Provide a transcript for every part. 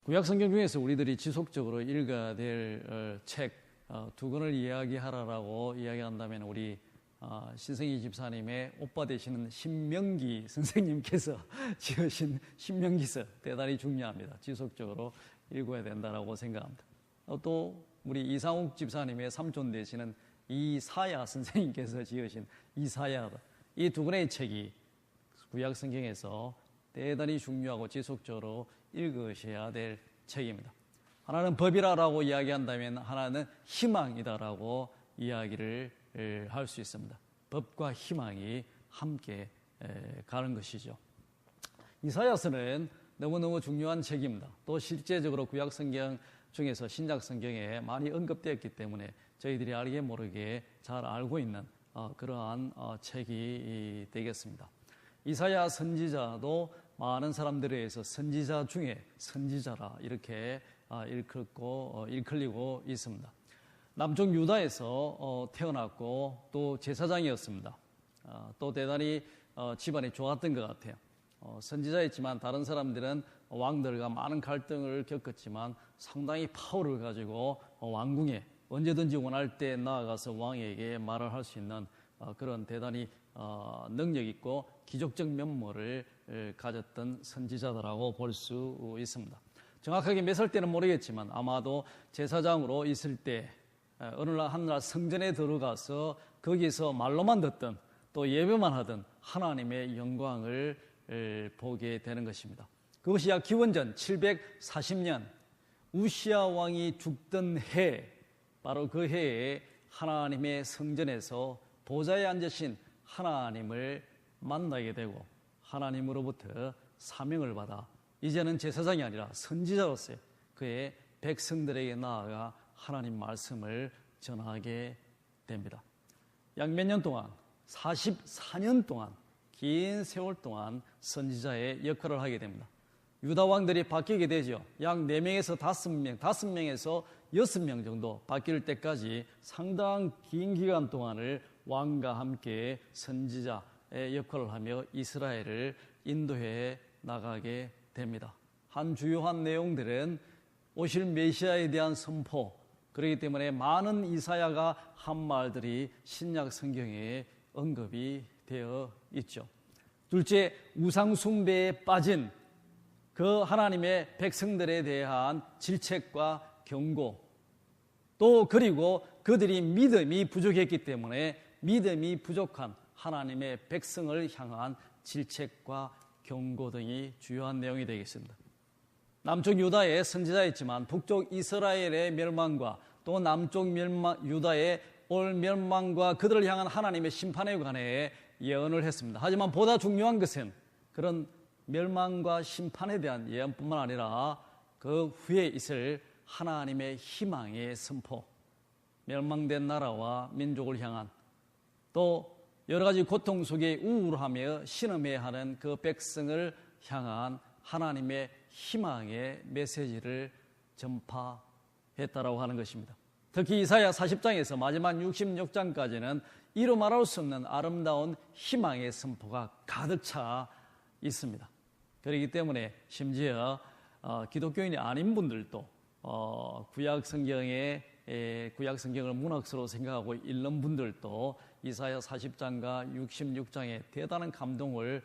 구약성경 중에서 우리들이 지속적으로 읽어야 될 책 두 권을 이야기하라고 이야기한다면 우리 신성희 집사님의 오빠 되시는 신명기 선생님께서 지으신 신명기서 대단히 중요합니다. 지속적으로 읽어야 된다고 생각합니다. 또 우리 이상욱 집사님의 삼촌 되시는 이사야 선생님께서 지으신 이사야, 이 두 권의 책이 구약 성경에서 대단히 중요하고 지속적으로 읽으셔야 될 책입니다. 하나는 법이라고 이야기한다면 하나는 희망이다라고 이야기를 할 수 있습니다. 법과 희망이 함께 가는 것이죠. 이사야서는 너무너무 중요한 책입니다. 또 실제적으로 구약 성경 중에서 신약 성경에 많이 언급되었기 때문에 저희들이 알게 모르게 잘 알고 있는 그러한 책이 되겠습니다. 이사야 선지자도 많은 사람들에 의해서 선지자 중에 선지자라 이렇게 일컬리고 있습니다. 남쪽 유다에서 태어났고 또 제사장이었습니다. 또 대단히 집안이 좋았던 것 같아요. 선지자였지만 다른 사람들은 왕들과 많은 갈등을 겪었지만 상당히 파워를 가지고 왕궁에 언제든지 원할 때 나아가서 왕에게 말을 할 수 있는 그런 대단히 능력 있고 기적적 면모를 가졌던 선지자다라고 볼 수 있습니다. 정확하게 몇 살 때는 모르겠지만 아마도 제사장으로 있을 때 어느 날 한날 성전에 들어가서 거기서 말로만 듣던 또 예배만 하던 하나님의 영광을 보게 되는 것입니다. 그것이 약 기원전 740년 우시야 왕이 죽던 해, 바로 그 해에 하나님의 성전에서 보좌에 앉으신 하나님을 만나게 되고 하나님으로부터 사명을 받아 이제는 제사장이 아니라 선지자로서 그의 백성들에게 나아가 하나님 말씀을 전하게 됩니다. 약 몇 년 동안 44년 동안 긴 세월 동안 선지자의 역할을 하게 됩니다. 유다 왕들이 바뀌게 되죠. 약 4명에서 5명, 5명에서 6명 정도 바뀔 때까지 상당 긴 기간 동안을 왕과 함께 선지자의 역할을 하며 이스라엘을 인도해 나가게 됩니다. 한 주요한 내용들은 오실 메시아에 대한 선포, 그렇기 때문에 많은 이사야가 한 말들이 신약 성경에 언급이 되어 있죠. 둘째, 우상 숭배에 빠진 그 하나님의 백성들에 대한 질책과 경고, 또 그리고 그들이 믿음이 부족했기 때문에 믿음이 부족한 하나님의 백성을 향한 질책과 경고 등이 주요한 내용이 되겠습니다. 남쪽 유다의 선지자였지만 북쪽 이스라엘의 멸망과 또 남쪽 유다의 올 멸망과 그들을 향한 하나님의 심판에 관해 예언을 했습니다. 하지만 보다 중요한 것은 그런 멸망과 심판에 대한 예언뿐만 아니라 그 후에 있을 하나님의 희망의 선포, 멸망된 나라와 민족을 향한 또 여러 가지 고통 속에 우울하며 신음해야 하는 그 백성을 향한 하나님의 희망의 메시지를 전파했다라고 하는 것입니다. 특히 이사야 40장에서 마지막 66장까지는 이루 말할 수 없는 아름다운 희망의 선포가 가득 차 있습니다. 그렇기 때문에 심지어 기독교인이 아닌 분들도 구약 성경을 문학서로 생각하고 읽는 분들도 이사야 40장과 66장에 대단한 감동을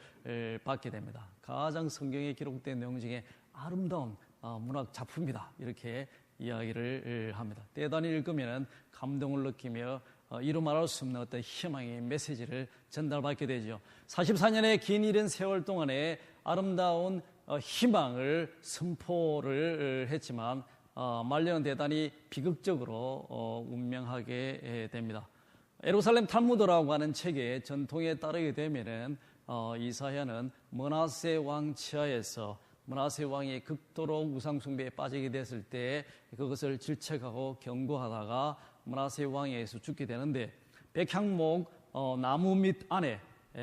받게 됩니다. 가장 성경에 기록된 내용 중에 아름다운 문학 작품이다, 이렇게 이야기를 합니다. 대단히 읽으면 감동을 느끼며 이루 말할 수 없는 어떤 희망의 메시지를 전달받게 되죠. 44년의 긴 이른 세월 동안에 아름다운 희망을 선포를 했지만 말년은 대단히 비극적으로 운명하게 됩니다. 예루살렘 탈무드라고 하는 책의 전통에 따르게 되면은 이사야는 므낫세 왕 치하에서 므낫세 왕이 극도로 우상숭배에 빠지게 됐을 때 그것을 질책하고 경고하다가 므낫세 왕에 의해서 죽게 되는데 백향목 나무 밑 안에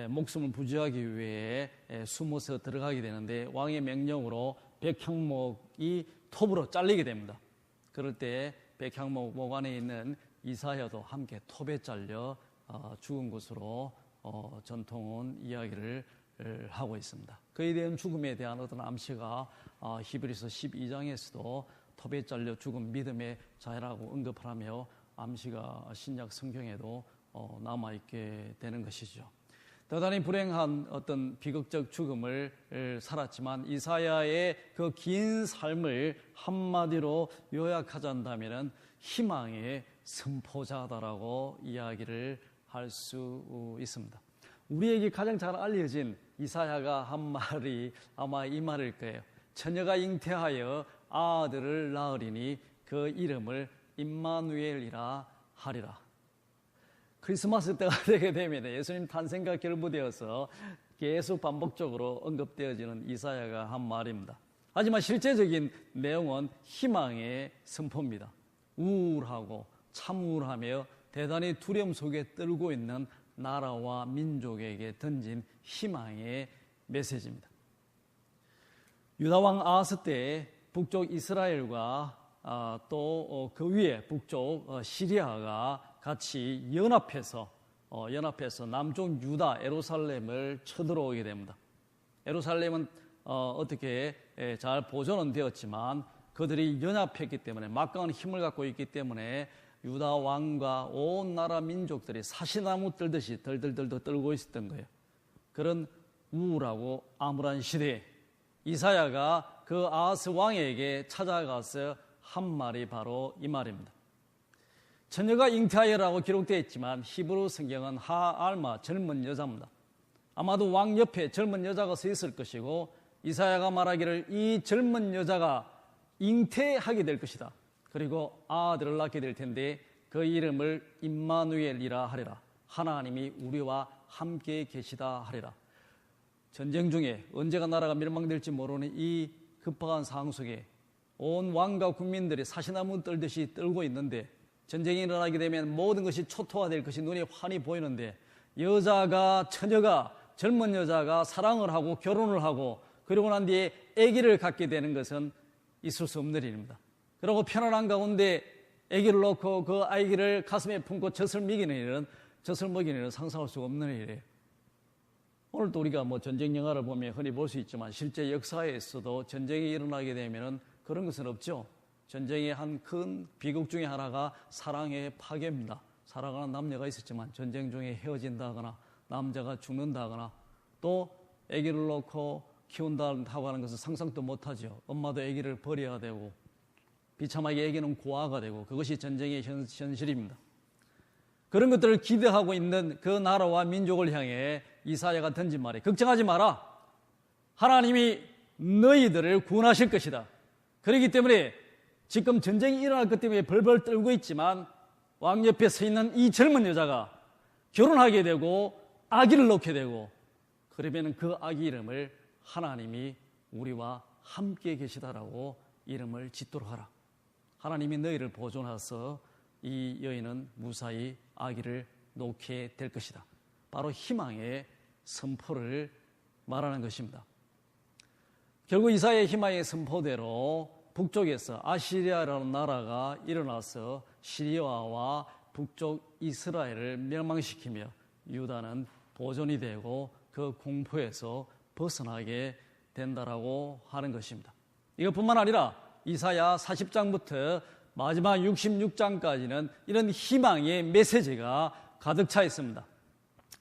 목숨을 부지하기 위해 숨어서 들어가게 되는데 왕의 명령으로 백향목이 톱으로 잘리게 됩니다. 그럴 때 백향목 목 안에 있는 이사야도 함께 톱에 잘려 죽은 것으로 전통은 이야기를 하고 있습니다. 그에 대한 죽음에 대한 어떤 암시가 히브리서 12장에서도 톱에 잘려 죽은 믿음의 자라고 언급을 하며 암시가 신약 성경에도 남아있게 되는 것이죠. 대단히 불행한 어떤 비극적 죽음을 살았지만 이사야의 그 긴 삶을 한마디로 요약하자면 희망의 선포자다라고 이야기를 할 수 있습니다. 우리에게 가장 잘 알려진 이사야가 한 말이 아마 이 말일 거예요. 처녀가 잉태하여 아들을 낳으리니 그 이름을 임마누엘이라 하리라. 크리스마스 때가 되게 되면 예수님 탄생과 결부되어서 계속 반복적으로 언급되어지는 이사야가 한 말입니다. 하지만 실제적인 내용은 희망의 선포입니다. 우울하고 참우울하며 대단히 두려움 속에 떨고 있는 나라와 민족에게 던진 희망의 메시지입니다. 유다왕 아하스 때 북쪽 이스라엘과 또 그 위에 북쪽 시리아가 같이 연합해서 남쪽 유다 예루살렘을 쳐들어오게 됩니다. 예루살렘은 어떻게 잘 보존은 되었지만 그들이 연합했기 때문에 막강한 힘을 갖고 있기 때문에 유다 왕과 온 나라 민족들이 사시나무 떨듯이 덜덜덜 떨고 있었던 거예요. 그런 우울하고 암울한 시대에 이사야가 그 아하스 왕에게 찾아가서 한 말이 바로 이 말입니다. 처녀가 잉태하여라고 기록되어 있지만 히브리 성경은 하알마 젊은 여자입니다. 아마도 왕 옆에 젊은 여자가 서 있을 것이고 이사야가 말하기를 이 젊은 여자가 잉태하게 될 것이다. 그리고 아들을 낳게 될 텐데 그 이름을 임마누엘이라 하리라. 하나님이 우리와 함께 계시다 하리라. 전쟁 중에 언제가 나라가 멸망될지 모르는 이 급박한 상황 속에 온 왕과 국민들이 사시나무 떨듯이 떨고 있는데 전쟁이 일어나게 되면 모든 것이 초토화될 것이 눈에 환히 보이는데 처녀가 젊은 여자가 사랑을 하고 결혼을 하고 그러고 난 뒤에 아기를 갖게 되는 것은 있을 수 없는 일입니다. 그리고 편안한 가운데 아기를 놓고 그 아기를 가슴에 품고 젖을 먹이는 일은 상상할 수가 없는 일이에요. 오늘도 우리가 전쟁 영화를 보면 흔히 볼 수 있지만 실제 역사에서도 전쟁이 일어나게 되면 그런 것은 없죠. 전쟁의 한 큰 비극 중에 하나가 사랑의 파괴입니다. 사랑하는 남녀가 있었지만 전쟁 중에 헤어진다거나 남자가 죽는다거나 또 아기를 놓고 키운다고 하는 것은 상상도 못하죠. 엄마도 아기를 버려야 되고 비참하게 아기는 고아가 되고 그것이 전쟁의 현실입니다. 그런 것들을 기대하고 있는 그 나라와 민족을 향해 이사야가 던진 말이 걱정하지 마라. 하나님이 너희들을 구원하실 것이다. 그렇기 때문에 지금 전쟁이 일어날 것 때문에 벌벌 떨고 있지만 왕 옆에 서 있는 이 젊은 여자가 결혼하게 되고 아기를 낳게 되고 그러면 그 아기 이름을 하나님이 우리와 함께 계시다라고 이름을 짓도록 하라. 하나님이 너희를 보존하서 이 여인은 무사히 아기를 놓게 될 것이다. 바로 희망의 선포를 말하는 것입니다. 결국 이사야의 희망의 선포대로 북쪽에서 아시리아라는 나라가 일어나서 시리아와 북쪽 이스라엘을 멸망시키며 유다는 보존이 되고 그 공포에서 벗어나게 된다라고 하는 것입니다. 이것뿐만 아니라 이사야 40장부터 마지막 66장까지는 이런 희망의 메시지가 가득 차 있습니다.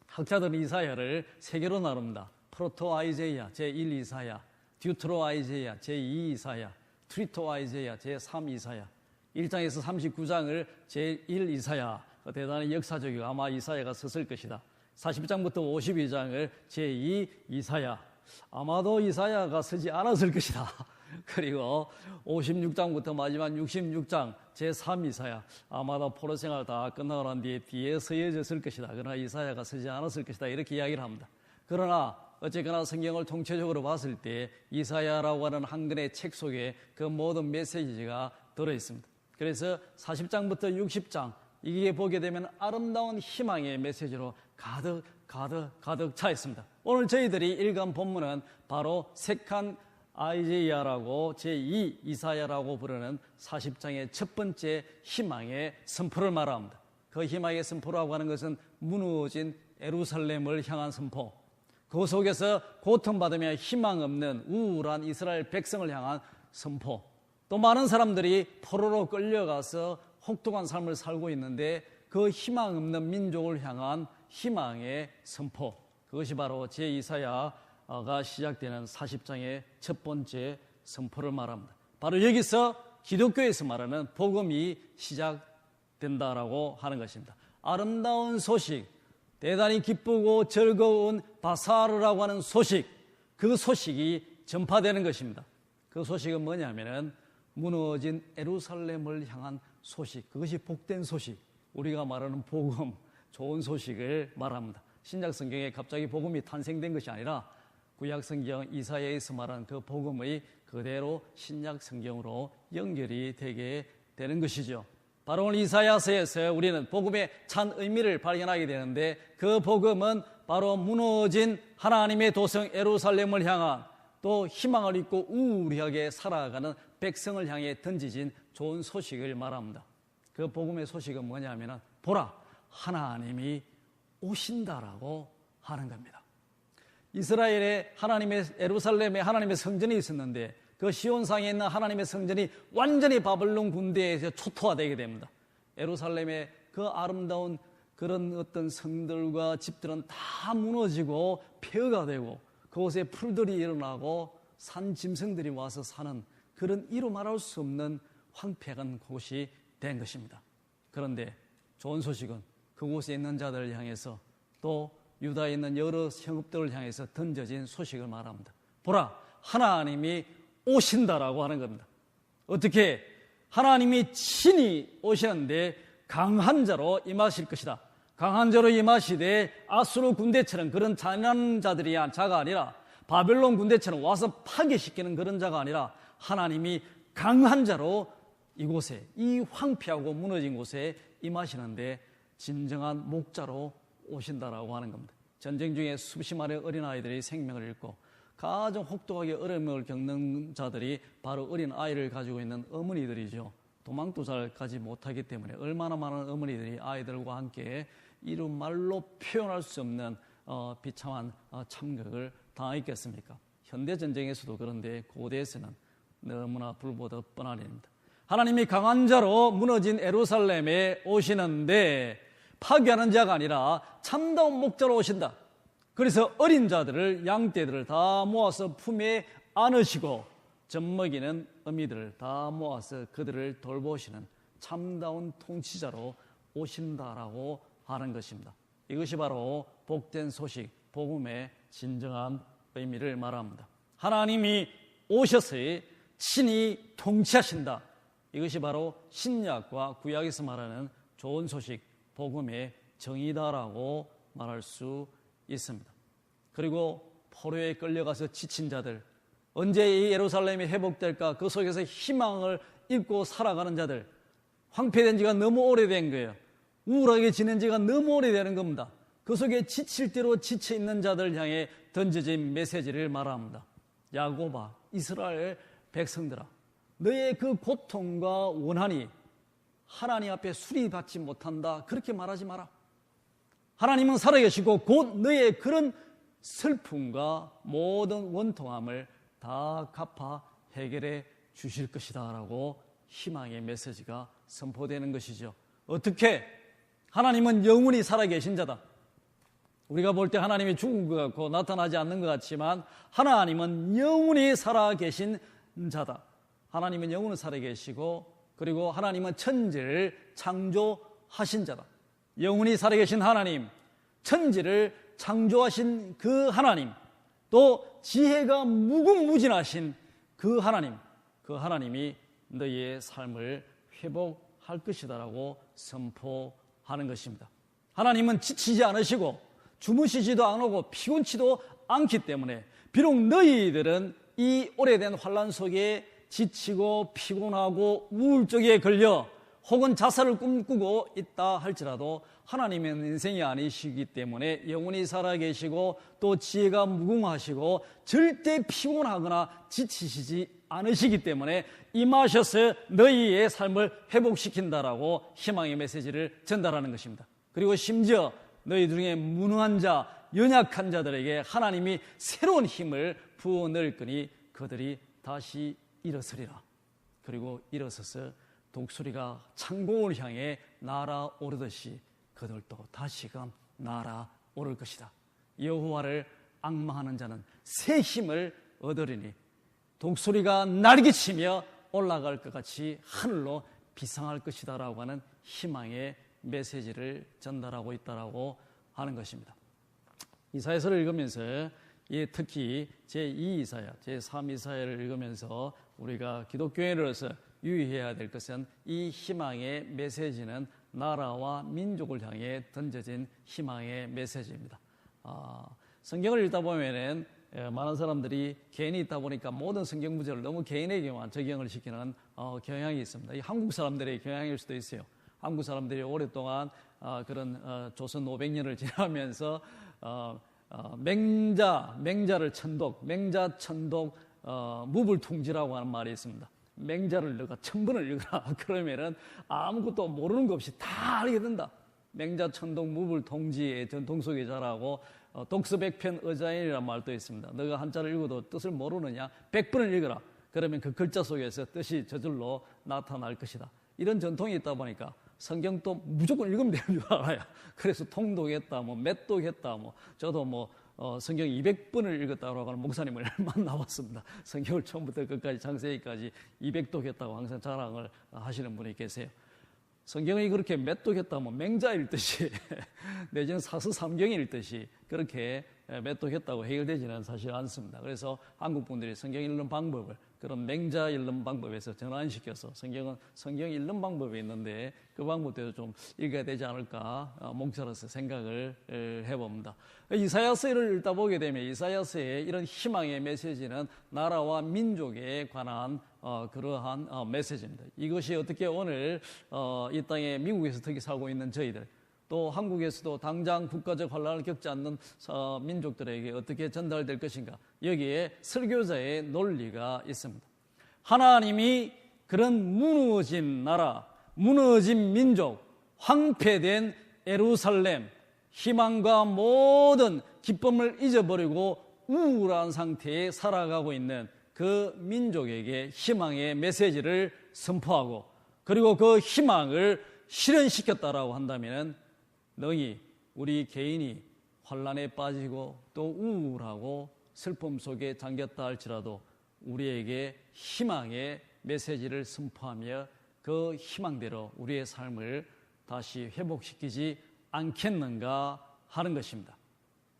학자들은 이사야를 세 개로 나눕니다. 프로토 아이제야 제1 이사야, 듀트로 아이제야 제2 이사야, 트리토 아이제야 제3 이사야. 1장에서 39장을 제1 이사야, 대단히 역사적이고 아마 이사야가 썼을 것이다. 40장부터 52장을 제2 이사야, 아마도 이사야가 쓰지 않았을 것이다. 그리고 56장부터 마지막 66장 제3 이사야, 아마도 포로 생활 다 끝나고 난 뒤에 쓰여졌을 것이다. 그러나 이사야가 쓰지 않았을 것이다. 이렇게 이야기를 합니다. 그러나 어쨌거나 성경을 통째적으로 봤을 때 이사야라고 하는 한 권의 책 속에 그 모든 메시지가 들어있습니다. 그래서 40장부터 60장 이게 보게 되면 아름다운 희망의 메시지로 가득 차 있습니다. 오늘 저희들이 읽은 본문은 바로 색한 아이제야라고 제2 이사야라고 부르는 40장의 첫 번째 희망의 선포를 말합니다. 그 희망의 선포라고 하는 것은 무너진 예루살렘을 향한 선포, 그 속에서 고통받으며 희망 없는 우울한 이스라엘 백성을 향한 선포, 또 많은 사람들이 포로로 끌려가서 혹독한 삶을 살고 있는데 그 희망 없는 민족을 향한 희망의 선포, 그것이 바로 제2사야가 시작되는 40장의 첫 번째 선포를 말합니다. 바로 여기서 기독교에서 말하는 복음이 시작된다라고 하는 것입니다. 아름다운 소식, 대단히 기쁘고 즐거운 바사르라고 하는 소식, 그 소식이 전파되는 것입니다. 그 소식은 뭐냐면은 무너진 예루살렘을 향한 소식, 그것이 복된 소식, 우리가 말하는 복음, 좋은 소식을 말합니다. 신약 성경에 갑자기 복음이 탄생된 것이 아니라 구약 성경 이사야에서 말한 그 복음의 그대로 신약 성경으로 연결이 되게 되는 것이죠. 바로 오늘 이사야서에서 우리는 복음의 찬 의미를 발견하게 되는데 그 복음은 바로 무너진 하나님의 도성 예루살렘을 향한 또 희망을 잊고 우울하게 살아가는 백성을 향해 던지진 좋은 소식을 말합니다. 그 복음의 소식은 뭐냐면 보라, 하나님이 오신다라고 하는 겁니다. 이스라엘의 하나님의 예루살렘에 하나님의 성전이 있었는데 그 시온상에 있는 하나님의 성전이 완전히 바벨론 군대에서 초토화되게 됩니다. 예루살렘의 그 아름다운 그런 어떤 성들과 집들은 다 무너지고 폐허가 되고 그곳에 풀들이 일어나고 산 짐승들이 와서 사는 그런 이루 말할 수 없는 황폐한 곳이 된 것입니다. 그런데 좋은 소식은 그곳에 있는 자들을 향해서 또 유다에 있는 여러 성읍들을 향해서 던져진 소식을 말합니다. 보라, 하나님이 오신다라고 하는 겁니다. 어떻게? 하나님이 친히 오시는데 강한 자로 임하실 것이다. 강한 자로 임하시되 아수르 군대처럼 그런 잔인한 자들이 자가 아니라 바벨론 군대처럼 와서 파괴시키는 그런 자가 아니라 하나님이 강한 자로 이곳에 이 황폐하고 무너진 곳에 임하시는데 진정한 목자로 오신다라고 하는 겁니다. 전쟁 중에 수십 마리의 어린아이들이 생명을 잃고 가장 혹독하게 어려움을 겪는 자들이 바로 어린 아이를 가지고 있는 어머니들이죠. 도망도 잘 가지 못하기 때문에 얼마나 많은 어머니들이 아이들과 함께 이루 말로 표현할 수 없는 비참한 참극을 당했겠습니까? 현대전쟁에서도 그런데 고대에서는 너무나 불보듯 뻔한 일입니다. 하나님이 강한 자로 무너진 예루살렘에 오시는데 파괴하는 자가 아니라 참다운 목자로 오신다. 그래서 어린 자들을, 양떼들을 다 모아서 품에 안으시고 젖먹이는 어미들을 다 모아서 그들을 돌보시는 참다운 통치자로 오신다라고 하는 것입니다. 이것이 바로 복된 소식, 복음의 진정한 의미를 말합니다. 하나님이 오셔서 친히 통치하신다. 이것이 바로 신약과 구약에서 말하는 좋은 소식, 복음의 정의다라고 말할 수 있습니다. 그리고 포로에 끌려가서 지친 자들, 언제 이 예루살렘이 회복될까? 그 속에서 희망을 잊고 살아가는 자들, 황폐된 지가 너무 오래된 거예요. 우울하게 지낸 지가 너무 오래되는 겁니다. 그 속에 지칠 대로 지쳐 있는 자들 향해 던져진 메시지를 말합니다. 야곱아, 이스라엘 백성들아, 너의 그 고통과 원한이 하나님 앞에 수리받지 못한다. 그렇게 말하지 마라. 하나님은 살아계시고 곧 너의 그런 슬픔과 모든 원통함을 다 갚아 해결해 주실 것이다 라고 희망의 메시지가 선포되는 것이죠. 어떻게? 하나님은 영원히 살아계신 자다. 우리가 볼 때 하나님이 죽은 것 같고 나타나지 않는 것 같지만 하나님은 영원히 살아계신 자다. 하나님은 영원히 살아계시고 그리고 하나님은 천지를 창조하신 자다. 영원히 살아계신 하나님, 천지를 창조하신 그 하나님, 또 지혜가 무궁무진하신 그 하나님, 그 하나님이 너희의 삶을 회복할 것이다라고 선포하는 것입니다. 하나님은 지치지 않으시고 주무시지도 않고 피곤치도 않기 때문에 비록 너희들은 이 오래된 환난 속에 지치고 피곤하고 우울증에 걸려 혹은 자살을 꿈꾸고 있다 할지라도 하나님은 인생이 아니시기 때문에 영원히 살아계시고 또 지혜가 무궁하시고 절대 피곤하거나 지치시지 않으시기 때문에 임하셔서 너희의 삶을 회복시킨다라고 희망의 메시지를 전달하는 것입니다. 그리고 심지어 너희 중에 무능한 자, 연약한 자들에게 하나님이 새로운 힘을 부어 넣을 거니 그들이 다시 일어서리라. 그리고 일어서서 독수리가 창공을 향해 날아오르듯이 그들도 다시금 날아오를 것이다. 여호와를 앙망하는 자는 새 힘을 얻으리니 독수리가 날개치며 올라갈 것 같이 하늘로 비상할 것이다 라고 하는 희망의 메시지를 전달하고 있다라고 하는 것입니다. 이사야서를 읽으면서 특히 제2 이사야, 제3 이사야를 읽으면서 우리가 기독교인으로서 유의해야 될 것은 이 희망의 메시지는 나라와 민족을 향해 던져진 희망의 메시지입니다. 성경을 읽다 보면은 많은 사람들이 개인이 있다 보니까 모든 성경 구절을 너무 개인에게만 적용을 시키는 경향이 있습니다. 이 한국 사람들의 경향일 수도 있어요. 한국 사람들이 오랫동안 그런 조선 500년을 지나면서 맹자를 천독, 맹자천독 무불통지라고 하는 말이 있습니다. 맹자를 읽어 천분을 읽어라. 그러면은 아무것도 모르는 것 없이 다 알게 된다. 맹자천독 무불통지의 전통 속에 자라고 독서백편 의자인이라는 말도 있습니다. 너가 한자를 읽어도 뜻을 모르느냐? 100번을 읽어라. 그러면 그 글자 속에서 뜻이 저절로 나타날 것이다. 이런 전통이 있다 보니까 성경도 무조건 읽으면 되는 줄 알아요. 그래서 통독했다, 맷독했다, 저도 성경 200번을 읽었다고 하는 목사님을 만나봤습니다. 성경을 처음부터 끝까지 장세기까지 200독 했다고 항상 자랑을 하시는 분이 계세요. 성경이 그렇게 맷독했다면 맹자 읽듯이 내지는 사서삼경 읽듯이 그렇게 맷독했다고 해결되지는 사실 않습니다. 그래서 한국 분들이 성경 읽는 방법을 그런 맹자 읽는 방법에서 전환시켜서 성경 읽는 방법이 있는데 그 방법대로 좀 읽어야 되지 않을까 목사로서 생각을 해봅니다. 이사야서를 읽다 보게 되면 이사야서의 이런 희망의 메시지는 나라와 민족에 관한 그러한 메시지입니다. 이것이 어떻게 오늘 이 땅에 미국에서 특히 살고 있는 저희들 또 한국에서도 당장 국가적 환란을 겪지 않는 민족들에게 어떻게 전달될 것인가, 여기에 설교자의 논리가 있습니다. 하나님이 그런 무너진 나라, 무너진 민족, 황폐된 예루살렘, 희망과 모든 기쁨을 잊어버리고 우울한 상태에 살아가고 있는 그 민족에게 희망의 메시지를 선포하고 그리고 그 희망을 실현시켰다라고 한다면 너희 우리 개인이 환난에 빠지고 또 우울하고 슬픔 속에 잠겼다 할지라도 우리에게 희망의 메시지를 선포하며 그 희망대로 우리의 삶을 다시 회복시키지 않겠는가 하는 것입니다.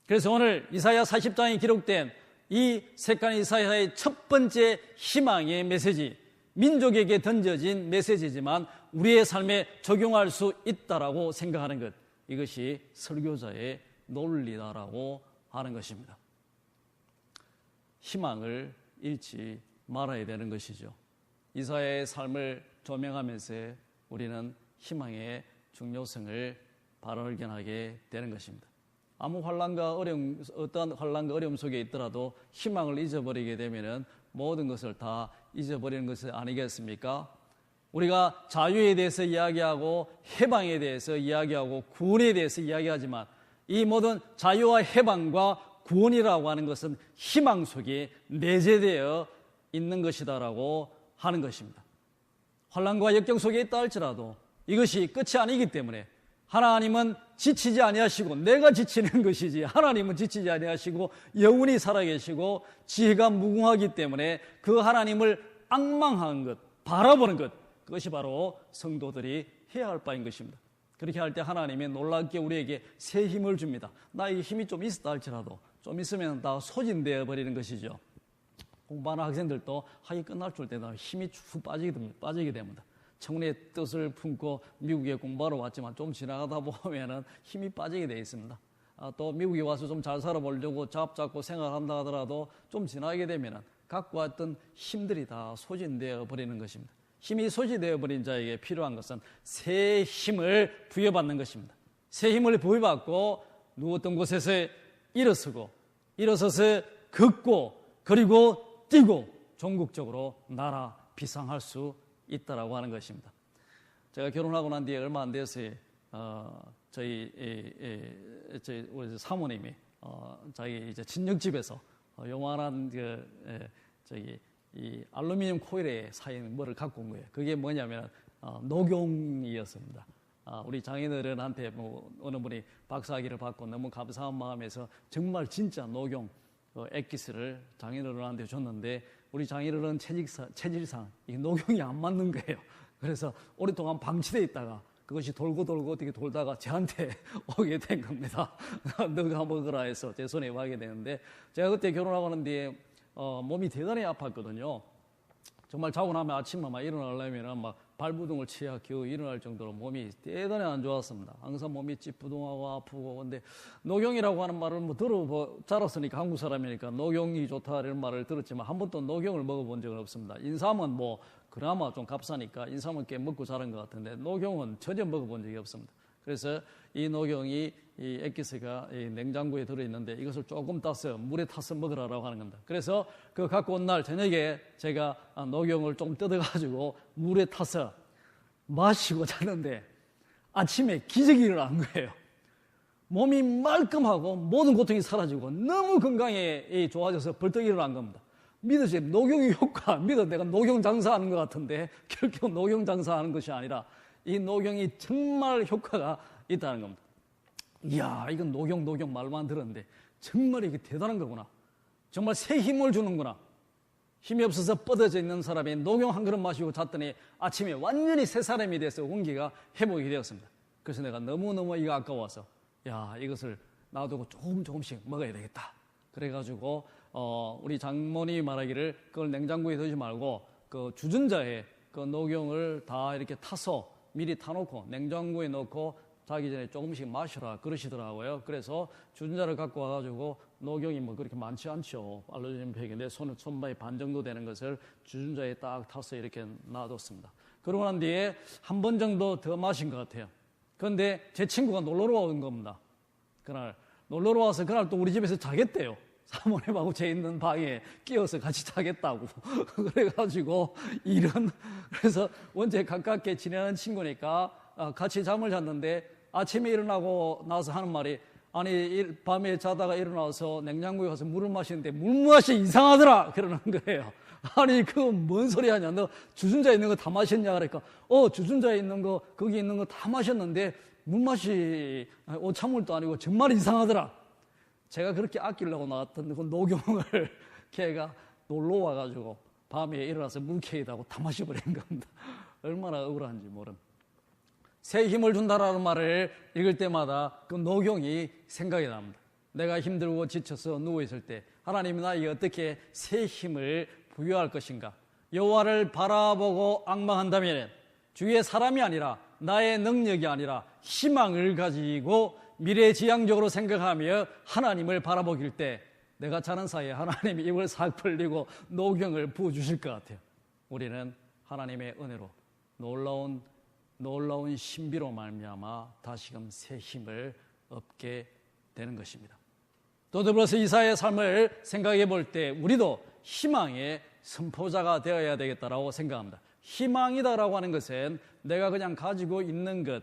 그래서 오늘 이사야 40장에 기록된 이 색간 이사야의 첫 번째 희망의 메시지, 민족에게 던져진 메시지지만 우리의 삶에 적용할 수 있다라고 생각하는 것, 이것이 설교자의 논리다라고 하는 것입니다. 희망을 잃지 말아야 되는 것이죠. 이사야의 삶을 조명하면서 우리는 희망의 중요성을 발견하게 되는 것입니다. 아무 어떤 환난과 어려움 속에 있더라도 희망을 잊어버리게 되면 모든 것을 다 잊어버리는 것이 아니겠습니까? 우리가 자유에 대해서 이야기하고 해방에 대해서 이야기하고 구원에 대해서 이야기하지만 이 모든 자유와 해방과 구원이라고 하는 것은 희망 속에 내재되어 있는 것이다라고 하는 것입니다. 환난과 역경 속에 있다 할지라도 이것이 끝이 아니기 때문에 하나님은 지치지 아니하시고 내가 지치는 것이지 하나님은 지치지 아니하시고 영원히 살아계시고 지혜가 무궁하기 때문에 그 하나님을 앙망하는 것, 바라보는 것, 그것이 바로 성도들이 해야 할 바인 것입니다. 그렇게 할 때 하나님이 놀랍게 우리에게 새 힘을 줍니다. 나에게 힘이 좀 있었다 할지라도 좀 있으면 다 소진되어 버리는 것이죠. 공부하는 학생들도 학위 끝날 줄 때다 힘이 쭉 빠지게 됩니다. 청운의 뜻을 품고 미국에 공부하러 왔지만 좀 지나가다 보면은 힘이 빠지게 되어 있습니다. 또 미국에 와서 좀 잘 살아보려고 잡고 생활한다 하더라도 좀 지나게 되면은 갖고 왔던 힘들이 다 소진되어 버리는 것입니다. 힘이 소진되어 버린 자에게 필요한 것은 새 힘을 부여받는 것입니다. 새 힘을 부여받고 누웠던 곳에서 일어서서 걷고 그리고 뛰고 전국적으로 나라 비상할 수 있다라고 하는 것입니다. 제가 결혼하고 난 뒤에 얼마 안 돼서 저희 우리 사모님이 자기 이제 친정집에서 요만한 이 알루미늄 코일에 쌓인 뭐를 갖고 온 거예요. 그게 뭐냐면 녹용이었습니다. 우리 장인어른한테 뭐 어느 분이 박사학위를 받고 너무 감사한 마음에서 정말 진짜 녹용 액기스를 장인어른한테 줬는데 우리 장인어른 체질상 이 녹용이 안 맞는 거예요. 그래서 오랫동안 방치돼 있다가 그것이 돌고 어떻게 돌다가 저한테 오게 된 겁니다. 너가 먹으라 해서 제 손에 와게 되는데 제가 그때 결혼하고 난 뒤에 몸이 대단히 아팠거든요. 정말 자고 나면 아침에 막 일어나려면 막 발부둥을 치야 겨우 일어날 정도로 몸이 대단히 안 좋았습니다. 항상 몸이 찌뿌둥하고 아프고. 근데 녹용이라고 하는 말을 뭐 자랐으니까 한국 사람이니까 녹용이 좋다 이런 말을 들었지만 한 번도 녹용을 먹어본 적은 없습니다. 인삼은 뭐 그나마 좀 값싸니까 인삼은 꽤 먹고 자란 것 같은데 녹용은 전혀 먹어본 적이 없습니다. 그래서 이 녹용이 이 액기스가 이 냉장고에 들어있는데 이것을 조금 따서 물에 타서 먹으라고 하는 겁니다. 그래서 그 갖고 온 날 저녁에 제가 녹용을 좀 뜯어가지고 물에 타서 마시고 잤는데 아침에 기적이 일어난 거예요. 몸이 말끔하고 모든 고통이 사라지고 너무 건강에 좋아져서 벌떡 일어난 겁니다. 믿으세요. 녹용의 효과, 내가 녹용 장사하는 것 같은데 결코 녹용 장사하는 것이 아니라 이 녹용이 정말 효과가 있다는 겁니다. 이야, 이건 녹용 말만 들었는데 정말 이게 대단한 거구나. 정말 새 힘을 주는구나. 힘이 없어서 뻗어져 있는 사람이 녹용 한 그릇 마시고 잤더니 아침에 완전히 새 사람이 돼서 온기가 회복이 되었습니다. 그래서 내가 너무너무 이거 아까워서 야, 이것을 놔두고 조금씩 먹어야 되겠다. 그래가지고 우리 장모님이 말하기를 그걸 냉장고에 넣지 말고 그 주전자에 그 녹용을 다 이렇게 타서 미리 타놓고 냉장고에 넣고 자기 전에 조금씩 마시라 그러시더라고요. 그래서 주전자를 갖고 와가지고 녹용이 뭐 그렇게 많지 않죠. 알루미늄 팩인데 손바위 반 정도 되는 것을 주전자에 딱 타서 이렇게 놔뒀습니다. 그러고 난 뒤에 한 번 정도 더 마신 것 같아요. 그런데 제 친구가 놀러로 온 겁니다. 그날 놀러로 와서 그날 또 우리 집에서 자겠대요. 사모님하고 제 있는 방에 끼어서 같이 자겠다고. 그래가지고 그래서 원체 가깝게 지내는 친구니까 같이 잠을 잤는데 아침에 일어나고 나서 하는 말이 아니 밤에 자다가 일어나서 냉장고에 가서 물을 마시는데 물맛이 이상하더라 그러는 거예요. 아니 그건 뭔 소리 하냐, 너 주전자에 있는 거 다 마셨냐 그러니까 주전자에 있는 거 거기 있는 거 다 마셨는데 물맛이 오찬물도 아니고 정말 이상하더라. 제가 그렇게 아끼려고 나왔던 그 녹용을 걔가 놀러 와가지고 밤에 일어나서 물케이다고 다 마셔버린 겁니다. 얼마나 억울한지 모릅니다. 새 힘을 준다라는 말을 읽을 때마다 그 녹용이 생각이 납니다. 내가 힘들고 지쳐서 누워있을 때 하나님이 나에게 어떻게 새 힘을 부여할 것인가. 여호와를 바라보고 앙망한다면 주위의 사람이 아니라 나의 능력이 아니라 희망을 가지고 미래지향적으로 생각하며 하나님을 바라보길 때 내가 자는 사이에 하나님이 입을 싹 벌리고 녹용을 부어주실 것 같아요. 우리는 하나님의 은혜로 놀라운 신비로 말미암아 다시금 새 힘을 얻게 되는 것입니다. 또 더불어서 이사야의 삶을 생각해 볼 때 우리도 희망의 선포자가 되어야 되겠다라고 생각합니다. 희망이다라고 하는 것은 내가 그냥 가지고 있는 것,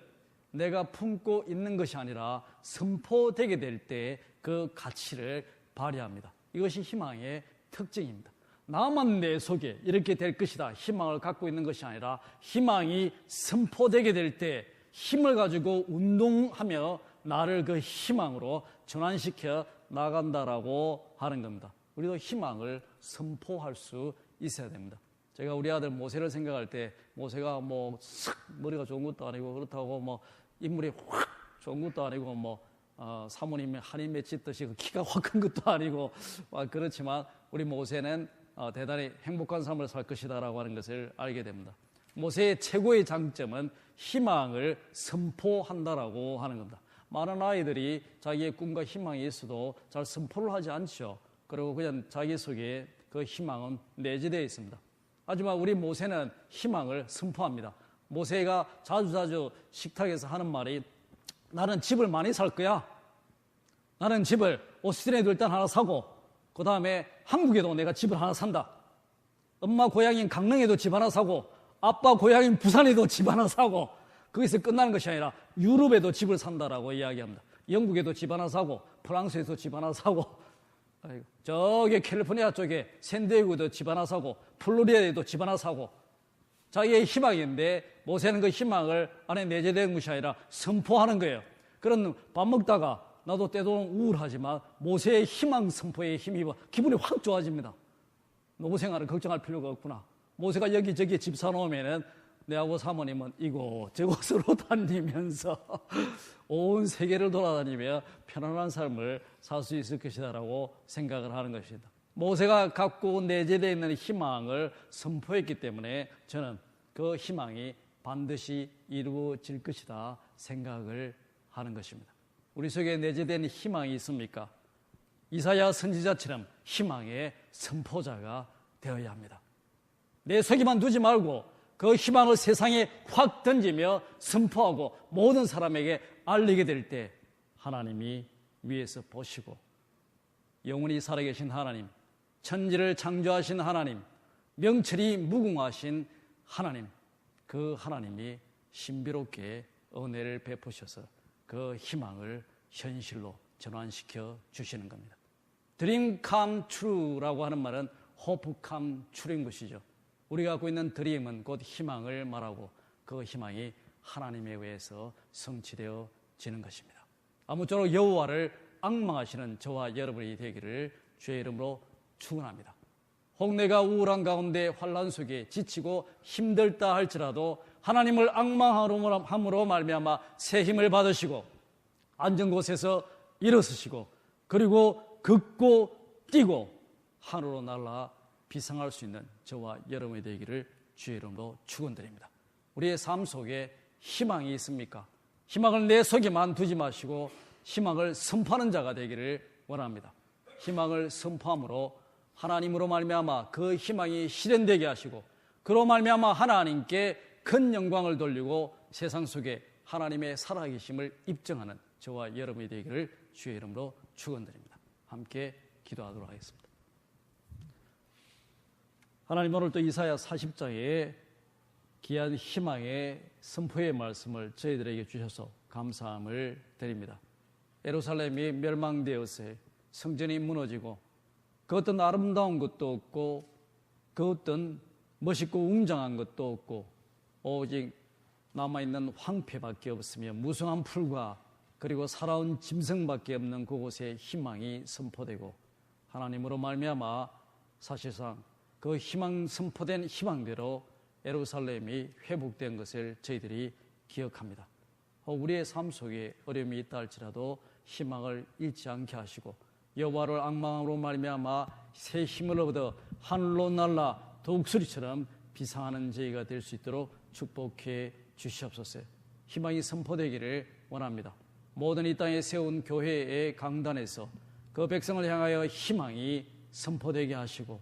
내가 품고 있는 것이 아니라 선포되게 될 때 그 가치를 발휘합니다. 이것이 희망의 특징입니다. 나만 내 속에 이렇게 될 것이다 희망을 갖고 있는 것이 아니라 희망이 선포되게 될 때 힘을 가지고 운동하며 나를 그 희망으로 전환시켜 나간다라고 하는 겁니다. 우리도 희망을 선포할 수 있어야 됩니다. 제가 우리 아들 모세를 생각할 때 모세가 뭐 싹 머리가 좋은 것도 아니고 그렇다고 뭐 인물이 확 좋은 것도 아니고 뭐 사모님의 한이 맺히듯이 키가 확 큰 것도 아니고 그렇지만 우리 모세는 대단히 행복한 삶을 살 것이다라고 하는 것을 알게 됩니다. 모세의 최고의 장점은 희망을 선포한다라고 하는 겁니다. 많은 아이들이 자기의 꿈과 희망이 있어도 잘 선포를 하지 않죠. 그리고 그냥 자기 속에 그 희망은 내재되어 있습니다. 하지만 우리 모세는 희망을 선포합니다. 모세가 자주 식탁에서 하는 말이 나는 집을 많이 살 거야. 나는 집을 오스틴에도 일단 하나 사고 그 다음에 한국에도 내가 집을 하나 산다. 엄마 고향인 강릉에도 집 하나 사고 아빠 고향인 부산에도 집 하나 사고 거기서 끝나는 것이 아니라 유럽에도 집을 산다라고 이야기합니다. 영국에도 집 하나 사고 프랑스에도 집 하나 사고 저기 캘리포니아 쪽에 샌디에고도 집 하나 사고 플로리다에도 집 하나 사고 자기의 희망인데 모세는 그 희망을 안에 내재된 것이 아니라 선포하는 거예요. 그런 밥 먹다가 나도 때로는 우울하지만 모세의 희망 선포에 힘입어 기분이 확 좋아집니다. 노후 생활을 걱정할 필요가 없구나. 모세가 여기저기 집 사놓으면은 내하고 사모님은 이곳저곳으로 다니면서 온 세계를 돌아다니며 편안한 삶을 살 수 있을 것이다라고 생각을 하는 것입니다. 모세가 갖고 내재되어 있는 희망을 선포했기 때문에 저는 그 희망이 반드시 이루어질 것이다 생각을 하는 것입니다. 우리 속에 내재된 희망이 있습니까? 이사야 선지자처럼 희망의 선포자가 되어야 합니다. 내 속에만 두지 말고 그 희망을 세상에 확 던지며 선포하고 모든 사람에게 알리게 될 때 하나님이 위에서 보시고 영원히 살아계신 하나님, 천지를 창조하신 하나님, 명철이 무궁하신 하나님, 그 하나님이 신비롭게 은혜를 베푸셔서 그 희망을 현실로 전환시켜 주시는 겁니다. Dream come true라고 하는 말은 hope come true인 것이죠. 우리가 갖고 있는 드림은 곧 희망을 말하고 그 희망이 하나님에 의해서 성취되어지는 것입니다. 아무쪼록 여호와를 앙망하시는 저와 여러분이 되기를 주의 이름으로 축원합니다. 혹 내가 우울한 가운데 환난 속에 지치고 힘들다 할지라도 하나님을 앙망함으로 말미암아 새 힘을 받으시고 앉은 곳에서 일어서시고 그리고 걷고 뛰고 하늘로 날아 비상할 수 있는 저와 여러분이 되기를 주의 이름으로 축원드립니다. 우리의 삶 속에 희망이 있습니까? 희망을 내 속에만 두지 마시고 희망을 선포하는 자가 되기를 원합니다. 희망을 선포함으로 하나님으로 말미암아 그 희망이 실현되게 하시고 그로 말미암아 하나님께 큰 영광을 돌리고 세상 속에 하나님의 살아계심을 입증하는 저와 여러분이 되기를 주의 이름으로 축원드립니다. 함께 기도하도록 하겠습니다. 하나님, 오늘 또 이사야 40장에 귀한 희망의 선포의 말씀을 저희들에게 주셔서 감사함을 드립니다. 예루살렘이 멸망되어서 성전이 무너지고 그 어떤 아름다운 것도 없고 그 어떤 멋있고 웅장한 것도 없고 오직 남아있는 황폐밖에 없으며 무성한 풀과 그리고 살아온 짐승밖에 없는 그곳에 희망이 선포되고 하나님으로 말미암아 사실상 그 희망 선포된 희망대로 예루살렘이 회복된 것을 저희들이 기억합니다. 우리의 삶 속에 어려움이 있다 할지라도 희망을 잃지 않게 하시고 여호와를 앙망함으로 말미암아 새 힘을 얻어 하늘로 날아 독수리처럼 비상하는 저희가 될 수 있도록 축복해 주시옵소서. 희망이 선포되기를 원합니다. 모든 이 땅에 세운 교회의 강단에서 그 백성을 향하여 희망이 선포되게 하시고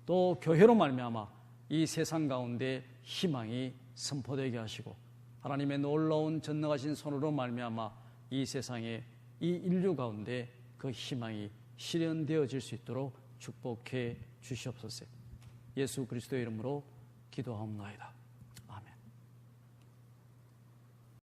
또 교회로 말미암아 이 세상 가운데 희망이 선포되게 하시고 하나님의 놀라운 전능하신 손으로 말미암아 이 세상에 이 인류 가운데 그 희망이 실현되어질 수 있도록 축복해 주시옵소서. 예수 그리스도의 이름으로 기도하옵나이다.